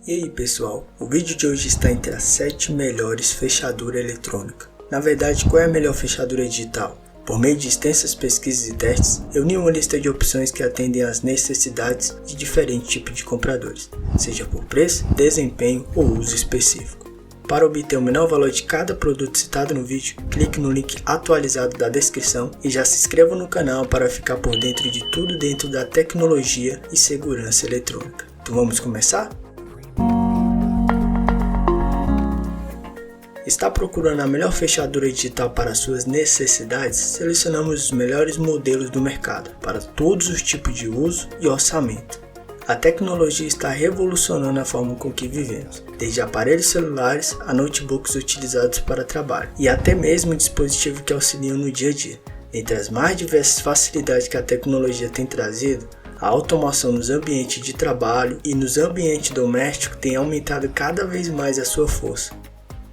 E aí pessoal, o vídeo de hoje está entre as 7 melhores fechaduras eletrônicas. Na verdade, qual é a melhor fechadura digital? Por meio de extensas pesquisas e testes, eu uni uma lista de opções que atendem às necessidades de diferentes tipos de compradores, seja por preço, desempenho ou uso específico. Para obter o menor valor de cada produto citado no vídeo, clique no link atualizado da descrição e já se inscreva no canal para ficar por dentro de tudo dentro da tecnologia e segurança eletrônica. Então vamos começar? Está procurando a melhor fechadura digital para suas necessidades? Selecionamos os melhores modelos do mercado para todos os tipos de uso e orçamento. A tecnologia está revolucionando a forma com que vivemos, desde aparelhos celulares a notebooks utilizados para trabalho e até mesmo dispositivos que auxiliam no dia a dia. Entre as mais diversas facilidades que a tecnologia tem trazido, a automação nos ambientes de trabalho e nos ambientes domésticos tem aumentado cada vez mais a sua força.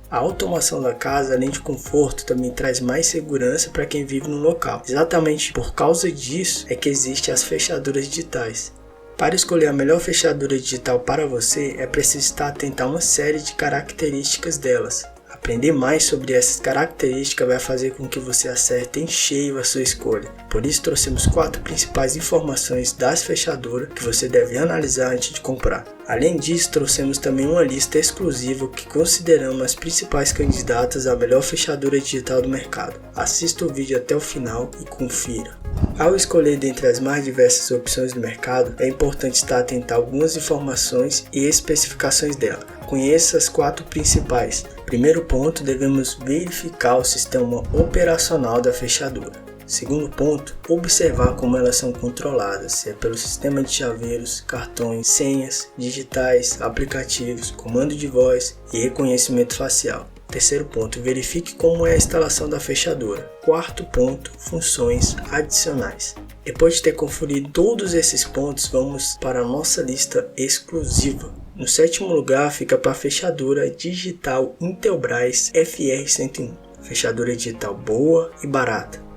A automação da casa, além de conforto, também traz mais segurança para quem vive no local. Exatamente por causa disso é que existem as fechaduras digitais. Para escolher a melhor fechadura digital para você, é preciso estar atento a uma série de características delas. Aprender mais sobre essas características vai fazer com que você acerte em cheio a sua escolha. Por isso trouxemos 4 principais informações das fechaduras que você deve analisar antes de comprar. Além disso, trouxemos também uma lista exclusiva que consideramos as principais candidatas à melhor fechadura digital do mercado. Assista o vídeo até o final e confira. Ao escolher dentre as mais diversas opções do mercado, é importante estar atento a algumas informações e especificações dela. Conheça as 4 principais. Primeiro ponto, devemos verificar o sistema operacional da fechadura. Segundo ponto, observar como elas são controladas, se é pelo sistema de chaveiros, cartões, senhas, digitais, aplicativos, comando de voz e reconhecimento facial. Terceiro ponto, verifique como é a instalação da fechadura. Quarto ponto, funções adicionais. Depois de ter conferido todos esses pontos, vamos para a nossa lista exclusiva. No 7º lugar fica para a fechadura digital Intelbras FR101. Fechadura digital boa e barata.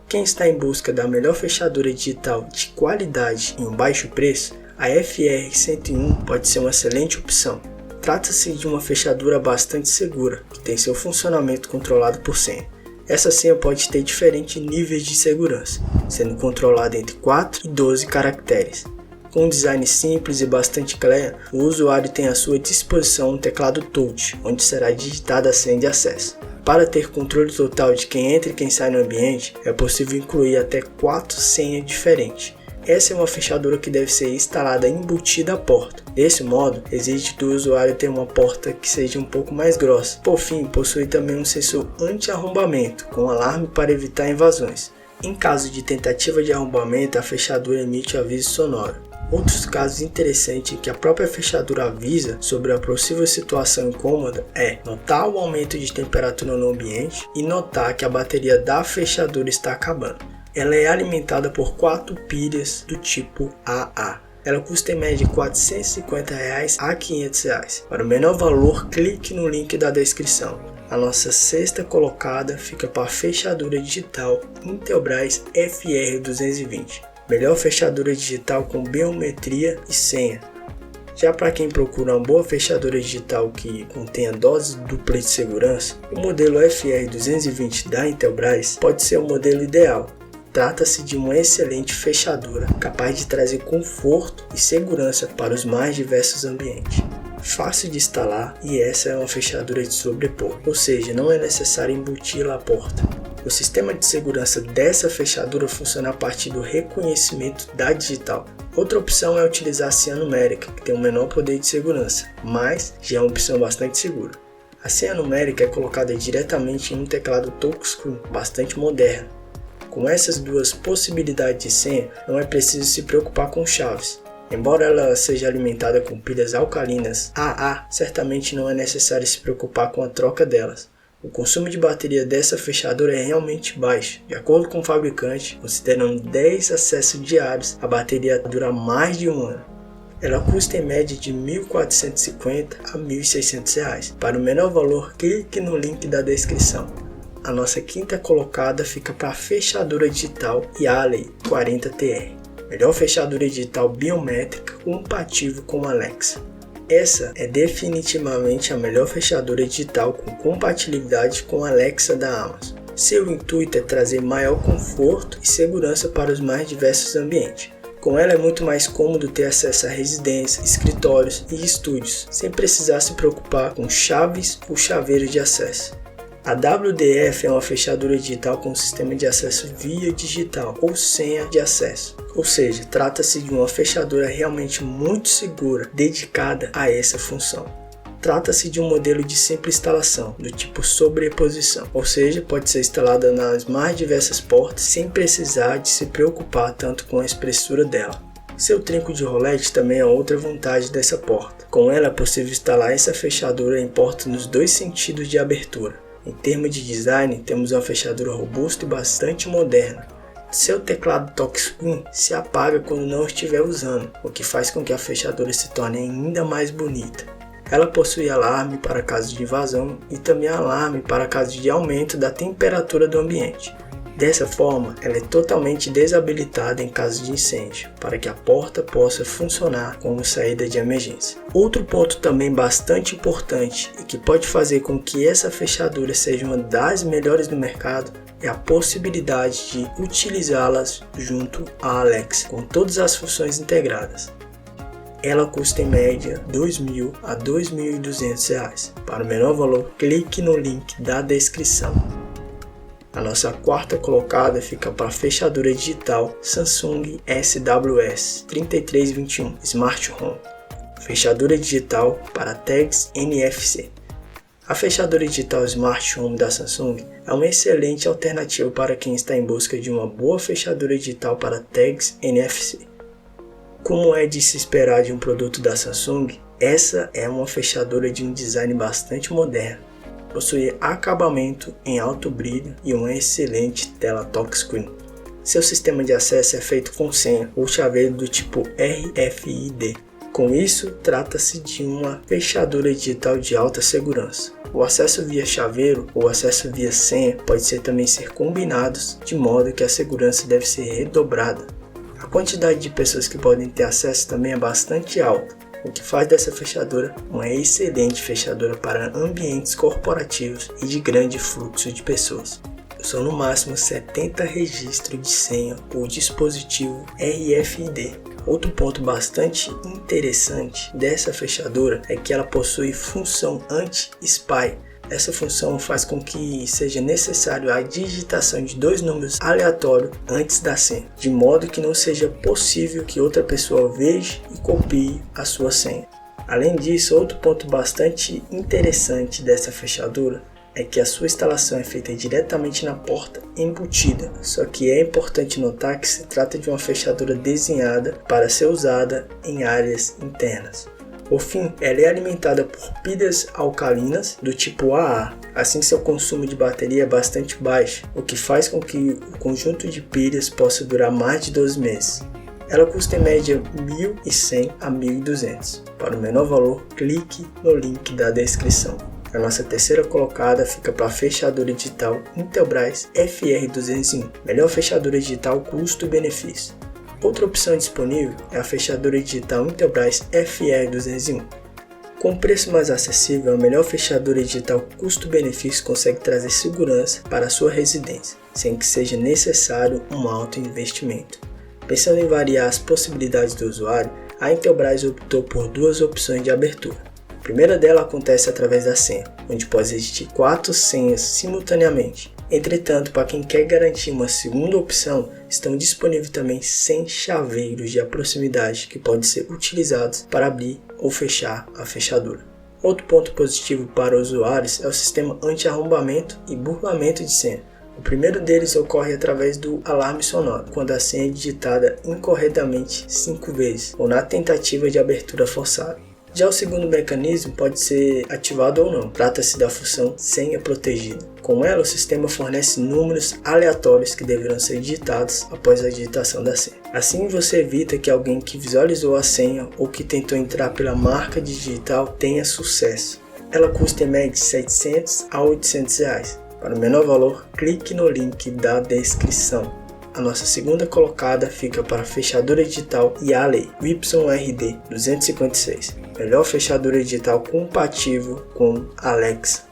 Quem está em busca da melhor fechadura digital de qualidade e um baixo preço, a FR101 pode ser uma excelente opção. Trata-se de uma fechadura bastante segura, que tem seu funcionamento controlado por senha. Essa senha pode ter diferentes níveis de segurança, sendo controlada entre 4 e 12 caracteres. Com um design simples e bastante claro, o usuário tem à sua disposição um teclado touch, onde será digitada a senha de acesso. Para ter controle total de quem entra e quem sai no ambiente, é possível incluir até 4 senhas diferentes. Essa é uma fechadura que deve ser instalada embutida à porta. Desse modo, exige do usuário ter uma porta que seja um pouco mais grossa. Por fim, possui também um sensor anti-arrombamento, com alarme para evitar invasões. Em caso de tentativa de arrombamento, a fechadura emite aviso sonoro. Outros casos interessantes em que a própria fechadura avisa sobre a possível situação incômoda é notar o aumento de temperatura no ambiente e notar que a bateria da fechadura está acabando. Ela é alimentada por 4 pilhas do tipo AA. Ela custa em média de R$ 450 a R$ 500. Para o menor valor, clique no link da descrição. A nossa 6ª colocada fica para a fechadura digital Intelbras FR220. Melhor fechadura digital com biometria e senha. Já para quem procura uma boa fechadura digital que contenha dose dupla de segurança, o modelo FR220 da Intelbras pode ser o modelo ideal. Trata-se de uma excelente fechadura, capaz de trazer conforto e segurança para os mais diversos ambientes. Fácil de instalar e essa é uma fechadura de sobrepor, ou seja, não é necessário embutí-la à porta. O sistema de segurança dessa fechadura funciona a partir do reconhecimento da digital. Outra opção é utilizar a senha numérica, que tem um menor poder de segurança, mas já é uma opção bastante segura. A senha numérica é colocada diretamente em um teclado touchscreen bastante moderno. Com essas duas possibilidades de senha, não é preciso se preocupar com chaves. Embora ela seja alimentada com pilhas alcalinas AA, certamente não é necessário se preocupar com a troca delas. O consumo de bateria dessa fechadura é realmente baixo. De acordo com o fabricante, considerando 10 acessos diários, a bateria dura mais de 1 ano. Ela custa em média de R$ 1.450 a R$ 1.600. Para o menor valor, clique no link da descrição. A nossa 5ª colocada fica para a fechadura digital Yali 40TR. Melhor fechadura digital biométrica compatível com Alexa. Essa é definitivamente a melhor fechadura digital com compatibilidade com a Alexa da Amazon. Seu intuito é trazer maior conforto e segurança para os mais diversos ambientes. Com ela é muito mais cômodo ter acesso a residências, escritórios e estúdios, sem precisar se preocupar com chaves ou chaveiros de acesso. A WDF é uma fechadura digital com sistema de acesso via digital ou senha de acesso. Ou seja, trata-se de uma fechadura realmente muito segura, dedicada a essa função. Trata-se de um modelo de simples instalação, do tipo sobreposição, ou seja, pode ser instalada nas mais diversas portas sem precisar de se preocupar tanto com a espessura dela. Seu trinco de rolete também é outra vantagem dessa porta. Com ela é possível instalar essa fechadura em portas nos dois sentidos de abertura. Em termos de design, temos uma fechadura robusta e bastante moderna. Seu teclado touchscreen se apaga quando não estiver usando, o que faz com que a fechadura se torne ainda mais bonita. Ela possui alarme para casos de invasão e também alarme para casos de aumento da temperatura do ambiente. Dessa forma, ela é totalmente desabilitada em caso de incêndio, para que a porta possa funcionar como saída de emergência. Outro ponto também bastante importante e que pode fazer com que essa fechadura seja uma das melhores do mercado é a possibilidade de utilizá-las junto à Alexa, com todas as funções integradas. Ela custa em média R$ 2.000 a R$ 2.200. Para o menor valor, clique no link da descrição. A nossa quarta colocada fica para a fechadura digital Samsung SWS 3321 Smart Home. Fechadura digital para tags NFC. A fechadura digital Smart Home da Samsung é uma excelente alternativa para quem está em busca de uma boa fechadura digital para tags NFC. Como é de se esperar de um produto da Samsung, essa é uma fechadura de um design bastante moderno. Possui acabamento em alto brilho e uma excelente tela touchscreen. Seu sistema de acesso é feito com senha ou chaveiro do tipo RFID. Com isso, trata-se de uma fechadura digital de alta segurança. O acesso via chaveiro ou acesso via senha pode também ser combinados, de modo que a segurança deve ser redobrada. A quantidade de pessoas que podem ter acesso também é bastante alta, o que faz dessa fechadura uma excelente fechadura para ambientes corporativos e de grande fluxo de pessoas. São no máximo 70 registros de senha ou dispositivo RFID. Outro ponto bastante interessante dessa fechadura é que ela possui função anti-spy. Essa função faz com que seja necessário a digitação de 2 números aleatórios antes da senha, de modo que não seja possível que outra pessoa veja e copie a sua senha. Além disso, outro ponto bastante interessante dessa fechadura é que a sua instalação é feita diretamente na porta embutida, só que é importante notar que se trata de uma fechadura desenhada para ser usada em áreas internas. Por fim, ela é alimentada por pilhas alcalinas do tipo AA, assim seu consumo de bateria é bastante baixo, o que faz com que o conjunto de pilhas possa durar mais de 12 meses. Ela custa em média R$ 1.100 a R$ 1.200. Para o menor valor, clique no link da descrição. A nossa terceira colocada fica para a fechadura digital Intelbras FR201, melhor fechadura digital custo-benefício. Outra opção disponível é a fechadura digital Intelbras FR201. Com preço mais acessível, a melhor fechadura digital custo-benefício consegue trazer segurança para a sua residência, sem que seja necessário um alto investimento. Pensando em variar as possibilidades do usuário, a Intelbras optou por 2 opções de abertura. A primeira dela acontece através da senha, onde pode existir 4 senhas simultaneamente. Entretanto, para quem quer garantir uma segunda opção, estão disponíveis também 100 chaveiros de proximidade que podem ser utilizados para abrir ou fechar a fechadura. Outro ponto positivo para os usuários é o sistema anti-arrombamento e burlamento de senha. O primeiro deles ocorre através do alarme sonoro, quando a senha é digitada incorretamente 5 vezes ou na tentativa de abertura forçada. Já o segundo mecanismo pode ser ativado ou não, trata-se da função senha protegida. Com ela, o sistema fornece números aleatórios que deverão ser digitados após a digitação da senha. Assim, você evita que alguém que visualizou a senha ou que tentou entrar pela marca digital tenha sucesso. Ela custa em média de R$ 700 a R$ 800. Para o menor valor, clique no link da descrição. a nossa segunda colocada fica para a fechadura digital Yale YRD 256, melhor fechadura digital compatível com Alexa.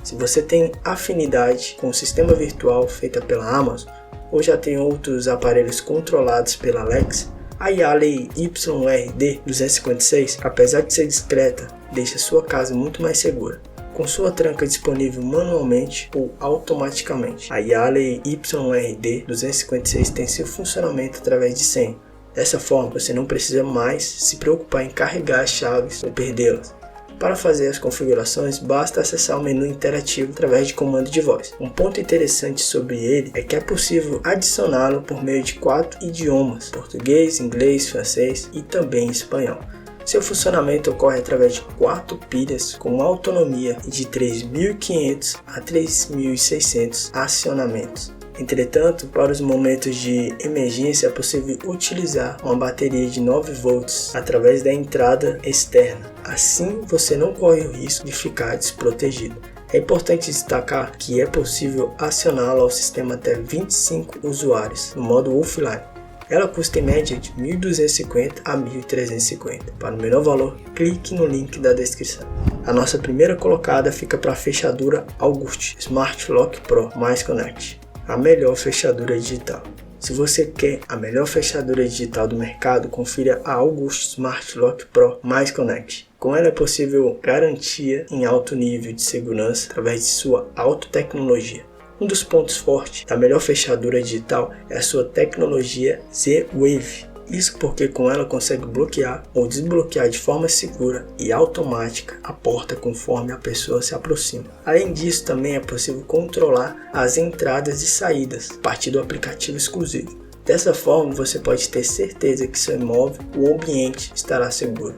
Se você tem afinidade com o sistema virtual feita pela Amazon ou já tem outros aparelhos controlados pela Alexa, a Yale YRD 256, apesar de ser discreta, deixa sua casa muito mais segura, com sua tranca disponível manualmente ou automaticamente. A Yale YRD 256 tem seu funcionamento através de senha. Dessa forma, você não precisa mais se preocupar em carregar as chaves ou perdê-las. Para fazer as configurações, basta acessar o menu interativo através de comando de voz. Um ponto interessante sobre ele é que é possível adicioná-lo por meio de 4 idiomas: português, inglês, francês e também espanhol. Seu funcionamento ocorre através de 4 pilhas com uma autonomia de 3.500 a 3.600 acionamentos. Entretanto, para os momentos de emergência é possível utilizar uma bateria de 9 volts através da entrada externa. Assim, você não corre o risco de ficar desprotegido. É importante destacar que é possível acioná-la ao sistema até 25 usuários no modo offline. Ela custa em média de R$ 1.250 a R$ 1.350. Para o menor valor, clique no link da descrição. A nossa primeira colocada fica para a fechadura August Smart Lock Pro mais Connect, a melhor fechadura digital. Se você quer a melhor fechadura digital do mercado, confira a August Smart Lock Pro mais Connect. Com ela é possível garantia em alto nível de segurança através de sua alta tecnologia. Um dos pontos fortes da melhor fechadura digital é a sua tecnologia Z-Wave. Isso porque com ela consegue bloquear ou desbloquear de forma segura e automática a porta conforme a pessoa se aproxima. Além disso, também é possível controlar as entradas e saídas a partir do aplicativo exclusivo. Dessa forma, você pode ter certeza que seu imóvel ou ambiente estará seguro.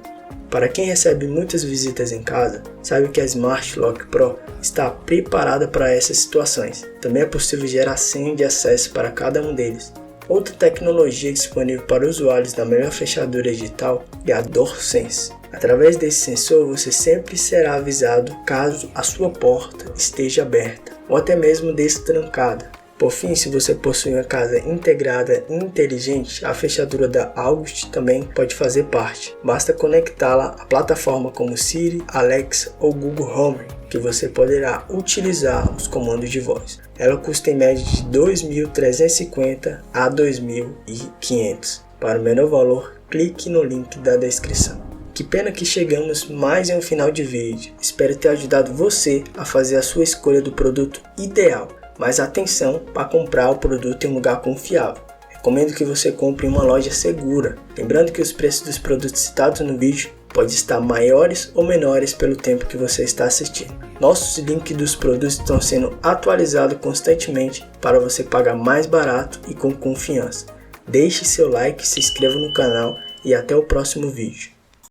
Para quem recebe muitas visitas em casa, sabe que a Smart Lock Pro está preparada para essas situações. Também é possível gerar senha de acesso para cada um deles. Outra tecnologia disponível para usuários da melhor fechadura digital é a DoorSense. Através desse sensor, você sempre será avisado caso a sua porta esteja aberta ou até mesmo destrancada. Por fim, se você possui uma casa integrada e inteligente, a fechadura da August também pode fazer parte. Basta conectá-la a plataforma como Siri, Alexa ou Google Home, que você poderá utilizar os comandos de voz. Ela custa em média de R$ 2.350 a R$ 2.500. Para o menor valor, clique no link da descrição. Que pena que chegamos mais em um final de vídeo. Espero ter ajudado você a fazer a sua escolha do produto ideal. Mas atenção para comprar o produto em um lugar confiável. Recomendo que você compre em uma loja segura. Lembrando que os preços dos produtos citados no vídeo podem estar maiores ou menores pelo tempo que você está assistindo. Nossos links dos produtos estão sendo atualizados constantemente para você pagar mais barato e com confiança. Deixe seu like, se inscreva no canal e até o próximo vídeo.